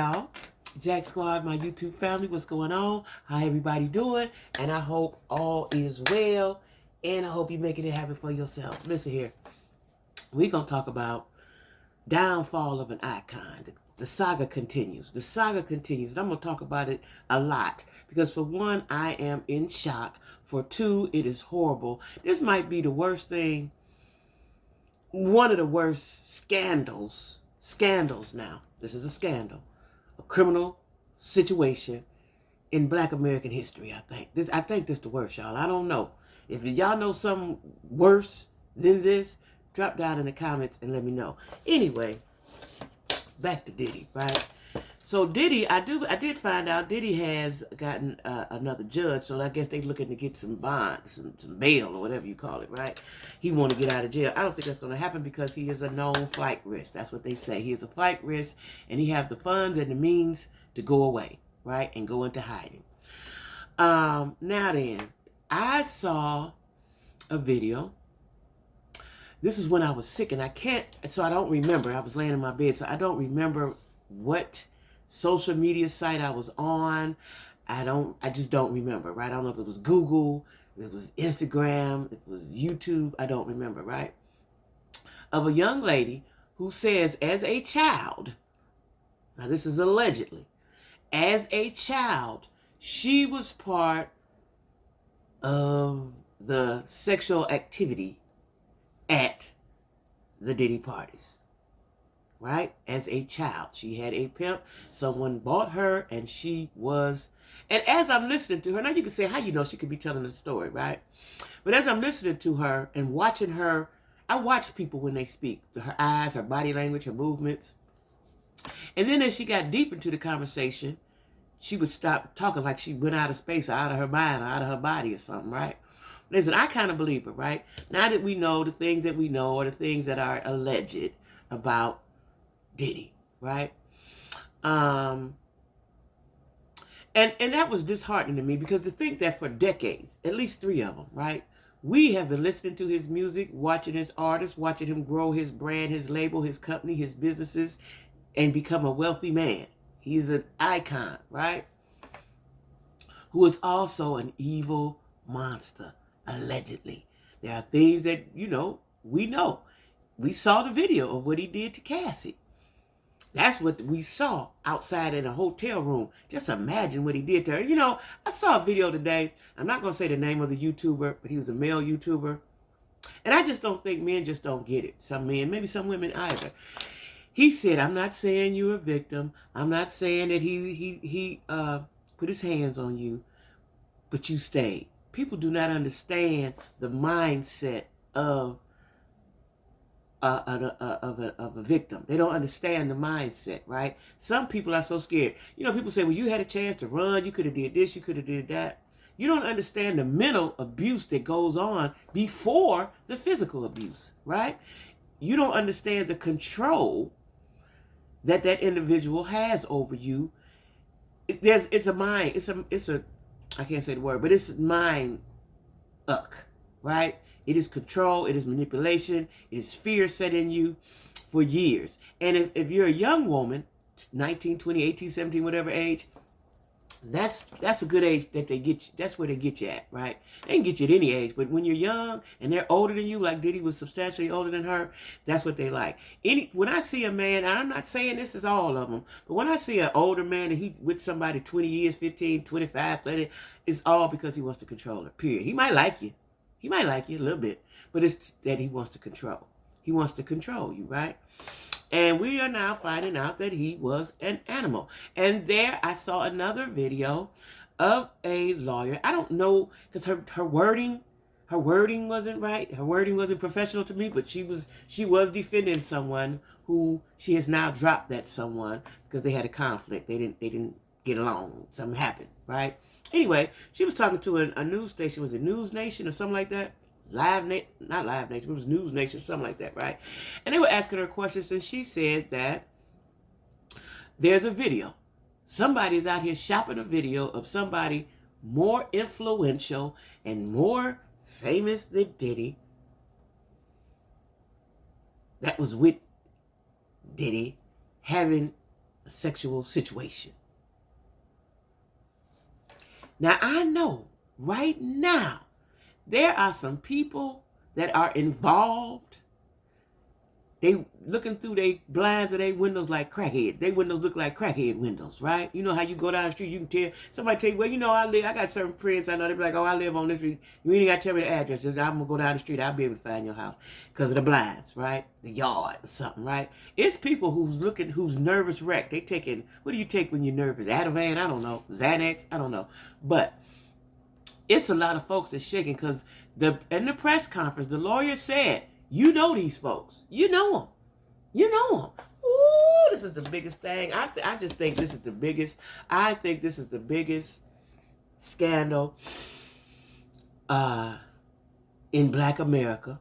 y'all? Jack Squad, my YouTube family, what's going on? How everybody doing? And I hope all is well. And I hope you're making it happen for yourself. Listen here. We're going to talk about downfall of an icon. The saga continues. The saga continues. And I'm going to talk about it a lot. Because for one, I am in shock. For two, it is horrible. This might be the worst thing. One of the worst scandals. Scandals now. This is a scandal. A criminal situation in Black American history, I think. I think this the worst, y'all. I don't know. If y'all know something worse than this, drop down in the comments and let me know. Anyway, back to Diddy, right? So Diddy, I did find out Diddy has gotten another judge, so I guess they looking to get some bond, some bail or whatever you call it, right? He want to get out of jail. I don't think that's going to happen because he is a known flight risk. That's what they say. He is a flight risk, and he have the funds and the means to go away, right, and go into hiding. Now then, I saw a video. This is when I was sick, and I don't remember. I was laying in my bed, so I don't remember what social media site I was on. I just don't remember, right? I don't know if it was Google, if it was Instagram, if it was YouTube, I don't remember, right? Of a young lady who says as a child, now this is allegedly, as a child, she was part of the sexual activity at the Diddy parties. Right? As a child. She had a pimp. Someone bought her and she was... And as I'm listening to her, now you can say, how you know she could be telling the story, right? But as I'm listening to her and watching her, I watch people when they speak. Her eyes, her body language, her movements. And then as she got deep into the conversation, she would stop talking like she went out of space or out of her mind or out of her body or something, right? Listen, I kind of believe her, right? Now that we know the things that we know or the things that are alleged about Diddy, right? And that was disheartening to me because to think that for decades, at least 3 of them, right? We have been listening to his music, watching his artists, watching him grow his brand, his label, his company, his businesses, and become a wealthy man. He's an icon, right? Who is also an evil monster, allegedly. There are things that, we know. We saw the video of what he did to Cassie. That's what we saw outside in a hotel room. Just imagine what he did to her. I saw a video today. I'm not going to say the name of the YouTuber, but he was a male YouTuber. And I just don't think men just don't get it. Some men, maybe some women either. He said, I'm not saying you're a victim. I'm not saying that he put his hands on you, but you stayed. People do not understand the mindset of a victim. They don't understand the mindset, right? Some people are so scared. People say, well, you had a chance to run. You could have did this. You could have did that. You don't understand the mental abuse that goes on before the physical abuse, right? You don't understand the control that individual has over you. It's a mind. It's a I can't say the word, but it's mind right? It is control, it is manipulation, it is fear set in you for years. And if you're a young woman, 19, 20, 18, 17, whatever age, that's a good age that they get you. That's where they get you at, right? They can get you at any age, but when you're young and they're older than you, like Diddy was substantially older than her, that's what they like. When I see a man, and I'm not saying this is all of them, but when I see an older man and he with somebody 20 years, 15, 25, 30, it's all because he wants to control her, period. He might like you. He might like you a little bit, but it's that he wants to control. He wants to control you, right? And we are now finding out that he was an animal. And there I saw another video of a lawyer. I don't know, because her wording wasn't right. Her wording wasn't professional to me, but she was defending someone who she has now dropped that someone because they had a conflict. They didn't get along. Something happened, right? Anyway, she was talking to a news station. Was it News Nation or something like that? Not Live Nation, it was News Nation, something like that, right? And they were asking her questions, and she said that there's a video. Somebody's out here shopping a video of somebody more influential and more famous than Diddy that was with Diddy having a sexual situation. Now, I know right now there are some people that are involved. They looking through their blinds or their windows like crackheads. Their windows look like crackhead windows, right? You know how you go down the street, you can tell, somebody tell you, well, you know, I got certain friends I know, they be like, oh, I live on this street. You ain't got to tell me the address. Just, I'm going to go down the street, I'll be able to find your house. Because of the blinds, right? The yard or something, right? It's people who's nervous wreck. They taking, what do you take when you're nervous? Ativan? I don't know. Xanax? I don't know. But it's a lot of folks that's shaking because in the press conference, the lawyer said, you know these folks. You know them. You know them. Ooh, this is the biggest thing. I just think this is the biggest. I think this is the biggest scandal in Black America.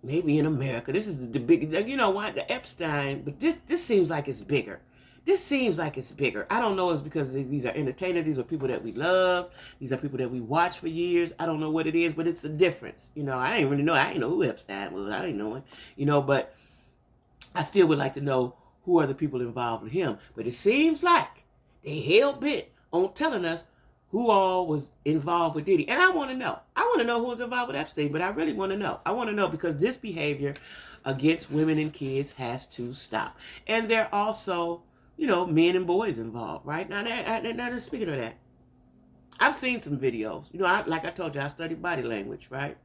Maybe in America. This is the biggest. You know what? The Epstein. But this seems like it's bigger. This seems like it's bigger. I don't know if it's because these are entertainers. These are people that we love. These are people that we watch for years. I don't know what it is, but it's a difference. You know, I ain't really know. I ain't know who Epstein was. I ain't know him. You know, but I still would like to know who are the people involved with him. But it seems like they hell-bent on telling us who all was involved with Diddy. And I want to know. I want to know who was involved with Epstein, but I really want to know. I want to know because this behavior against women and kids has to stop. And they're also, you know, men and boys involved, right? Now, speaking of that, I've seen some videos. You know, like I told you, I studied body language, right?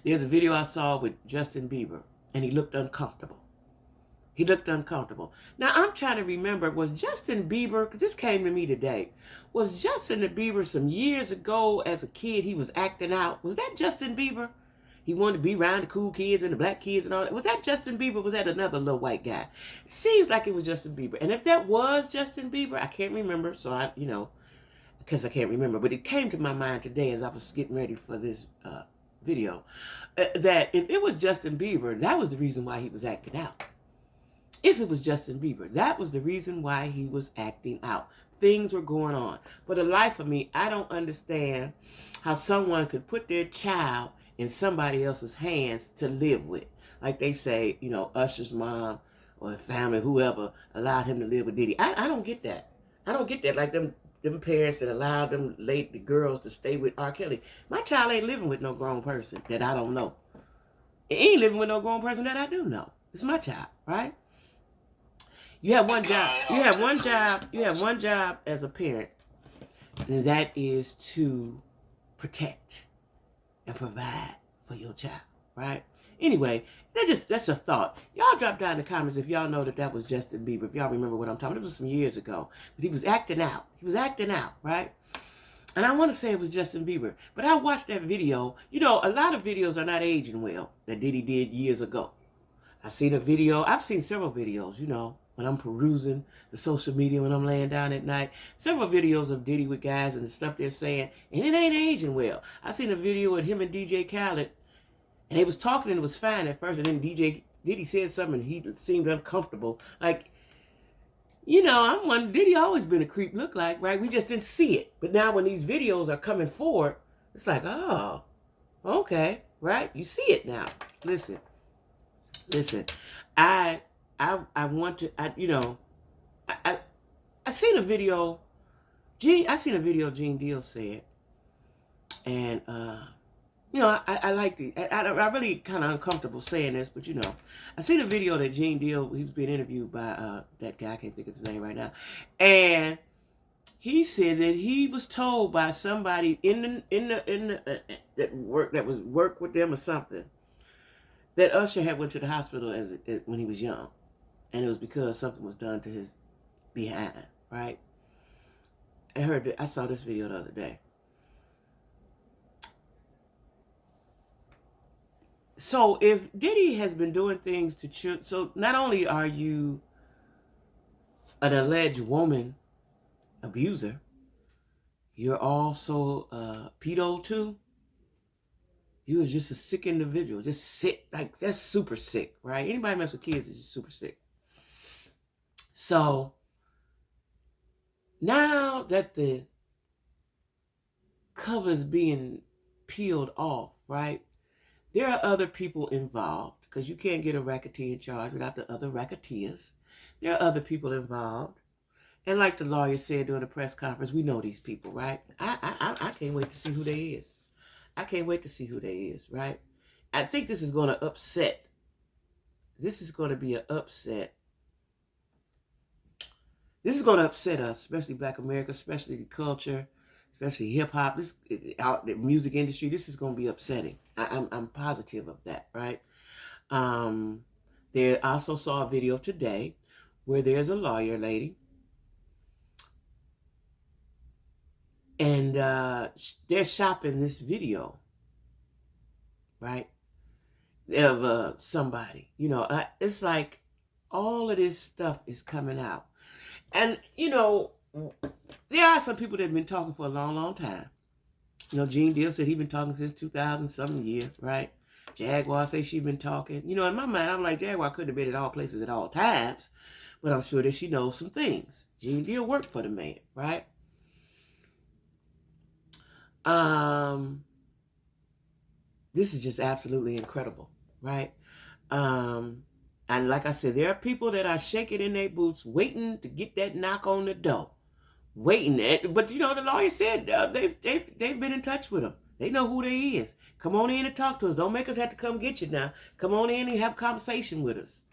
There's a video I saw with Justin Bieber, and he looked uncomfortable. He looked uncomfortable. Now, I'm trying to remember, was Justin Bieber, because this came to me today, was Justin Bieber some years ago as a kid, he was acting out? Was that Justin Bieber? He wanted to be around the cool kids and the black kids and all that. Was that Justin Bieber? Was that another little white guy? It seems like it was Justin Bieber. And if that was Justin Bieber, I can't remember. So I, you know, because I can't remember. But it came to my mind today as I was getting ready for this video. That if it was Justin Bieber, that was the reason why he was acting out. If it was Justin Bieber, that was the reason why he was acting out. Things were going on. For the life of me, I don't understand how someone could put their child in somebody else's hands to live with. Like they say, you know, Usher's mom or family, whoever, allowed him to live with Diddy. I don't get that. I don't get that. Like them parents that allowed the girls to stay with R. Kelly. My child ain't living with no grown person that I don't know. It ain't living with no grown person that I do know. It's my child, right? You have one job. You have one job as a parent, and that is to protect and provide for your child, right? Anyway, that's a thought. Y'all drop down in the comments if y'all know that was Justin Bieber. If y'all remember what I'm talking about. It was some years ago. But he was acting out. He was acting out, right? And I want to say it was Justin Bieber. But I watched that video. You know, a lot of videos are not aging well that Diddy did years ago. I've seen several videos, you know, when I'm perusing the social media when I'm laying down at night. Several videos of Diddy with guys and the stuff they're saying, and it ain't aging well. I seen a video with him and DJ Khaled, and they was talking and it was fine at first, and then Diddy said something and he seemed uncomfortable. Like, you know, I'm wondering, Diddy always been a creep look like, right? We just didn't see it. But now when these videos are coming forward, it's like, oh, okay, right? You see it now. Listen, I want to, I seen a video, Gene Deal said, and, you know, I like I really kind of uncomfortable saying this, but you know, I seen a video that Gene Deal, he was being interviewed by that guy, I can't think of his name right now, and he said that he was told by somebody that worked with them or something, that Usher had went to the hospital when he was young, and it was because something was done to his behind, right? I saw this video the other day. So if Diddy has been doing things to children, so not only are you an alleged woman abuser, you're also a pedo too. You was just a sick individual, just sick, like that's super sick, right? Anybody mess with kids is just super sick. So now that the cover's being peeled off, right? There are other people involved because you can't get a racketeer in charge without the other racketeers. There are other people involved. And like the lawyer said during the press conference, we know these people, right? I can't wait to see who they is. I can't wait to see who they is, right? I think this is going to upset. This is going to be an upset. This is going to upset us, especially Black America, especially the culture, especially hip hop, this out the music industry. This is going to be upsetting. I'm positive of that, right? There I also saw a video today where there's a lawyer lady, and they're shopping this video, right, of somebody. You know, it's like all of this stuff is coming out. And, you know, there are some people that have been talking for a long, long time. You know, Gene Deal said he's been talking since 2000-something year, right? Jaguar say she's been talking. You know, in my mind, I'm like, Jaguar couldn't have been at all places at all times, but I'm sure that she knows some things. Gene Deal worked for the man, right? This is just absolutely incredible, right? And like I said, there are people that are shaking in their boots, waiting to get that knock on the door, waiting. But you know, the lawyer said they've been in touch with him. They know who they is. Come on in and talk to us. Don't make us have to come get you now. Come on in and have a conversation with us.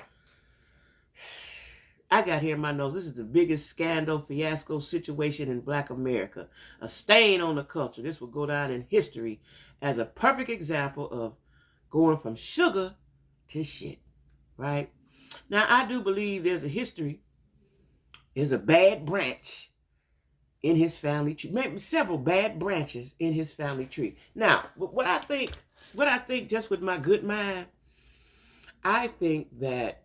I got here in my nose. This is the biggest scandal, fiasco situation in Black America. A stain on the culture. This will go down in history as a perfect example of going from sugar to shit. Right? Now, I do believe there's a history. There's a bad branch in his family tree. Maybe several bad branches in his family tree. Now, what I think just with my good mind, I think that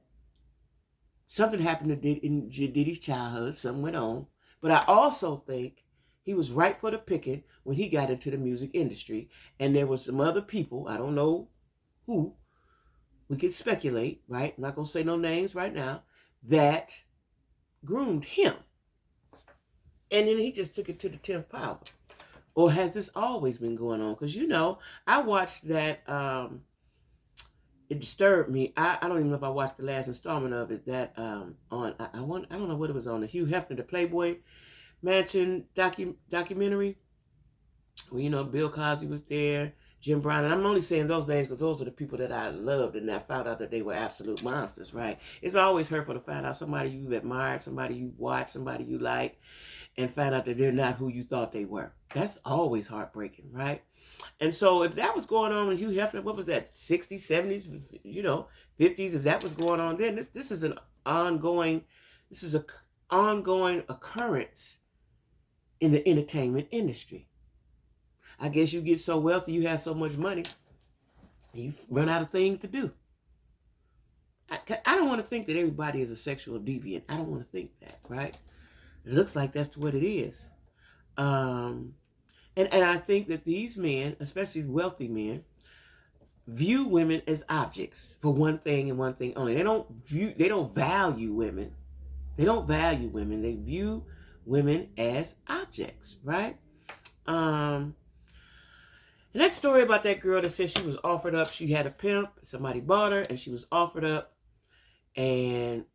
something happened in Diddy's childhood. Something went on. But I also think he was ripe for the picking when he got into the music industry. And there was some other people, I don't know who, we could speculate, right? I'm not going to say no names right now, that groomed him. And then he just took it to the 10th power. Or has this always been going on? Because, you know, I watched that, it disturbed me. I don't even know if I watched the last installment of it, that on, I don't know what it was on, the Hugh Hefner, the Playboy Mansion documentary, where, you know, Bill Cosby was there, Jim Brown, and I'm only saying those names because those are the people that I loved, and I found out that they were absolute monsters, right? It's always hurtful to find out somebody you admired, somebody you watched, somebody you like, and find out that they're not who you thought they were. That's always heartbreaking, right? And so if that was going on with Hugh Hefner, what was that, 60s, 70s, you know, 50s, if that was going on then, this is an ongoing occurrence in the entertainment industry. I guess you get so wealthy, you have so much money, you run out of things to do. I don't want to think that everybody is a sexual deviant. I don't want to think that, right? It looks like that's what it is. And I think that these men, especially wealthy men, view women as objects for one thing and one thing only. They don't value women. They don't value women. They view women as objects, right? And that story about that girl that said she was offered up, she had a pimp, somebody bought her, and she was offered up, and,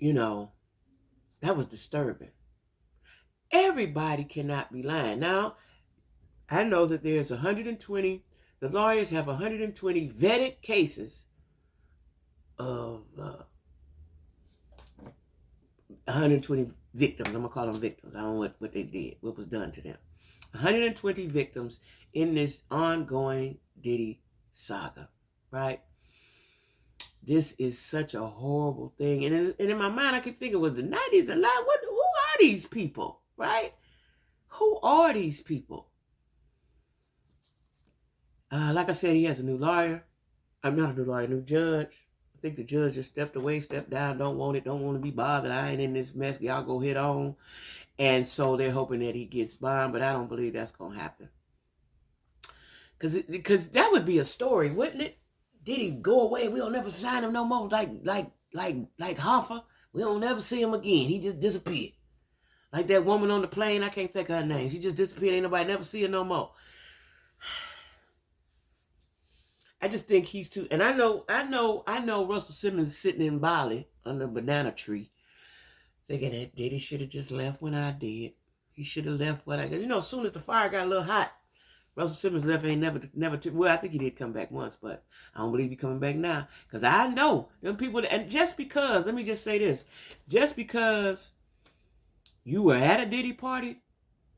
you know, that was disturbing. Everybody cannot be lying. Now, I know that there's 120, the lawyers have 120 vetted cases of 120 victims. I'm going to call them victims. I don't know what they did, what was done to them. 120 victims in this ongoing Diddy saga, right? This is such a horrible thing. And in my mind, I keep thinking, was the 90s a lie? Who are these people, right? Who are these people? Like I said, he has a new lawyer. I'm not a new lawyer, a new judge. I think the judge just stepped away, stepped down, don't want to be bothered. I ain't in this mess. Y'all go head on. And so they're hoping that he gets bond, but I don't believe that's going to happen. Because that would be a story, wouldn't it? Did he go away? We'll never find him no more. Like Hoffa. We don't never see him again. He just disappeared. Like that woman on the plane, I can't think of her name. She just disappeared. Ain't nobody never see her no more. I just think he's too, and I know Russell Simmons is sitting in Bali under a banana tree, thinking that Diddy should have just left when I did. He should have left when I did. You know, as soon as the fire got a little hot, Russell Simmons left. Ain't never took. Well, I think he did come back once, but I don't believe he coming back now. Because I know them people, and just because, let me just say this, just because you were at a Diddy party,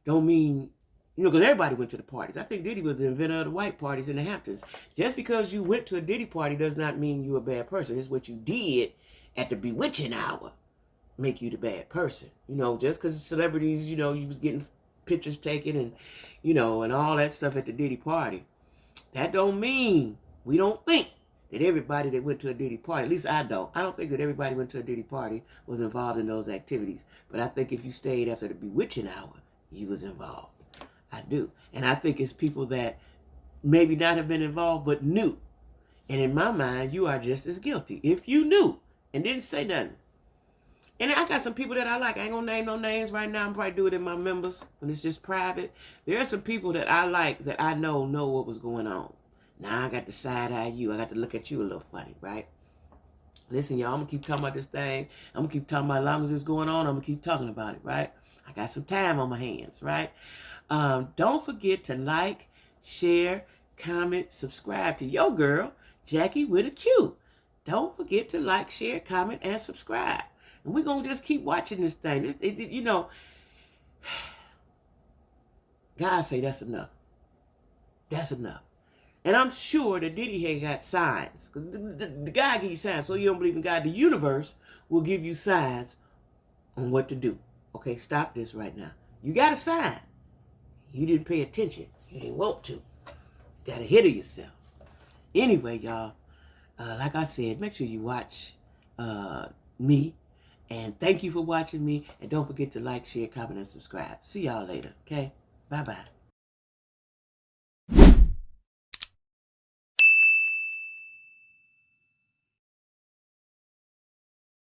don't mean, you know, because everybody went to the parties. I think Diddy was the inventor of the white parties in the Hamptons. Just because you went to a Diddy party does not mean you're a bad person. It's what you did at the bewitching hour make you the bad person. You know, just because celebrities, you know, you was getting pictures taken and, you know, and all that stuff at the Diddy party, that don't mean we don't think that everybody that went to a Diddy party, at least I don't think that everybody went to a Diddy party was involved in those activities. But I think if you stayed after the bewitching hour, you was involved. I do. And I think it's people that maybe not have been involved but knew. And in my mind, you are just as guilty if you knew and didn't say nothing. And I got some people that I like. I ain't gonna name no names right now. I'm probably do it in my members when it's just private. There are some people that I like that I know what was going on. Now I got to side eye you. I got to look at you a little funny, right? Listen, y'all, I'm gonna keep talking about this thing. I'm gonna keep talking about as long as it's going on, I'm gonna keep talking about it, right? I got some time on my hands, right? Don't forget to like, share, comment, subscribe to your girl, Jackie with a Q. Don't forget to like, share, comment, and subscribe. And we're going to just keep watching this thing. You know, God say that's enough. That's enough. And I'm sure that Diddy had got signs. Because the God give you signs. So you don't believe in God. The universe will give you signs on what to do. Okay, stop this right now. You got a sign. You didn't pay attention. You didn't want to. You got ahead of yourself. Anyway, y'all, like I said, make sure you watch me. And thank you for watching me. And don't forget to like, share, comment, and subscribe. See y'all later, okay? Bye-bye.